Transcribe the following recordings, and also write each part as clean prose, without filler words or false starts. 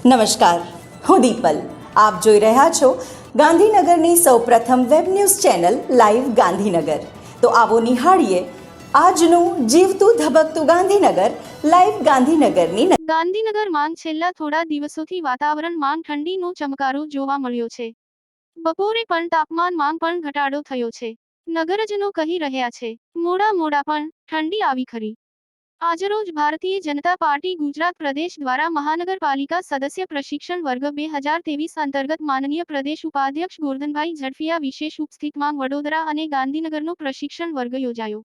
નમસ્કાર, હું દીપલ. આપ જોઈ રહ્યા છો ગાંધીનગરની સૌપ્રથમ web news channel live Gandhinagar. તો આવો નિહાળીએ આજનું જીવતું ધબકતું ગાંધીનગર લાઈવ ગાંધીનગરની. ગાંધીનગરમાં છેલ્લા થોડા દિવસોથી વાતાવરણમાં ઠંડીનો ચમકારો જોવા મળ્યો છે. બપોરે પણ તાપમાનમાં પણ ઘટાડો થયો છે. નગરજનો કહી રહ્યા છે, મોડા પણ ઠંડી આવી ખરી. આજરોજ ભારતીય જનતા પાર્ટી ગુજરાત પ્રદેશ દ્વારા મહાનગરપાલિકા સદસ્ય પ્રશિક્ષણ વર્ગ 2023 અંતર્ગત માનનીય પ્રદેશ ઉપાધ્યક્ષ ગોરધનભાઈ ઝડફિયા વિશેષ ઉપસ્થિતમાં વડોદરા અને ગાંધીનગરનો પ્રશિક્ષણ વર્ગ યોજાયો.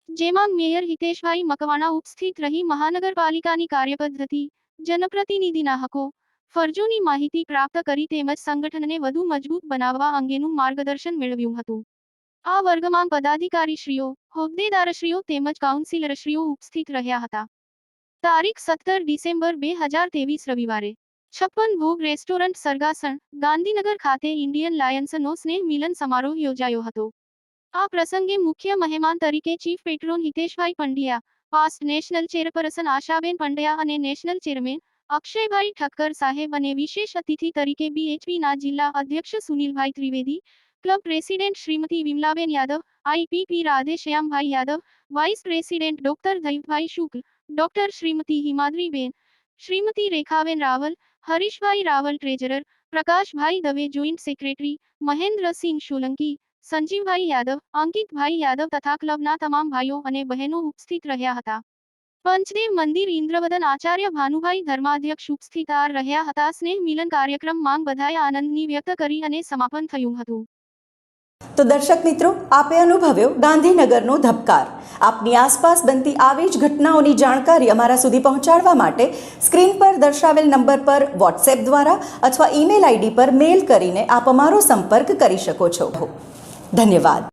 જેમાં મેયર હિતેશભાઈ મકવાણા ઉપસ્થિત રહી મહાનગરપાલિકાની કાર્યપદ્ધતિ, જનપ્રતિનિધિના હકો, ફરજોની માહિતી પ્રાપ્ત કરી તેમજ સંગઠનને વધુ મજબૂત બનાવવા અંગેનું માર્ગદર્શન મેળવ્યું હતું. આ વર્ગમાં પદાધિકારીશ્રીઓ, હોદ્દેદારશ્રીઓ તેમજ કાઉન્સિલરશ્રીઓ ઉપસ્થિત રહ્યા હતા. તારીખ 17 ડિસેમ્બર 2023 રવિવારે 56 ભોગ રેસ્ટોરન્ટ સરગાસણ, ગાંધીનગર ખાતે ઇન્ડિયન લાયન્સનો સ્નેહ મિલન સમારોહ યોજાયો હતો. આ પ્રસંગે મુખ્ય મહેમાન તરીકે chief patron Hiteshbhai Pandya, past national chairperson Ashaben Pandya અને નેશનલ ચેરમેન અક્ષયભાઈ ઠક્કર સાહેબ અને વિશેષ અતિથિ તરીકે BHPના જિલ્લા અધ્યક્ષ સુનિલભાઈ ત્રિવેદી, ક્લબ પ્રેસિડેન્ટ શ્રીમતી વિમલાબેન યાદવ, IPP રાધેશ્યામભાઈ યાદવ, વાઇસ પ્રેસિડેન્ટ ડોક્ટર દૈવભાઈ શુક્લ, ડોક્ટર શ્રીમતી હિમાદ્રીબેન, શ્રીમતી રેખાબેન રાવલ, હરીશભાઈ રાવલ ટ્રેઝરર, પ્રકાશભાઈ દવે જોઈન્ટ સેક્રેટરી, મહેન્દ્રસિંહ સોલંકી, સંજીવભાઈ યાદવ, અંકિતભાઈ યાદવ તથા ક્લબના તમામ ભાઈઓ અને બહેનો ઉપસ્થિત રહ્યા હતા. પંચદેવ મંદિર ઇન્દ્રવદન આચાર્ય ભાનુભાઈ ધર્માધ્યક્ષ ઉપસ્થિત રહ્યા હતા. સ્નેહ મિલન કાર્યક્રમમાં બધાએ આનંદની વ્યક્ત કરી અને સમાપન થયું હતું. તો દર્શક મિત્રો, આપે અનુભવ્યો ગાંધીનગરનો ધબકાર. આપની આસપાસ બનતી આવી જ ઘટનાઓની જાણકારી અમારા સુધી પહોંચાડવા માટે સ્ક્રીન પર દર્શાવેલ નંબર પર વોટ્સએપ દ્વારા અથવા ઈમેલ ID પર મેલ કરીને આપ અમારો સંપર્ક કરી શકો છો. ધન્યવાદ.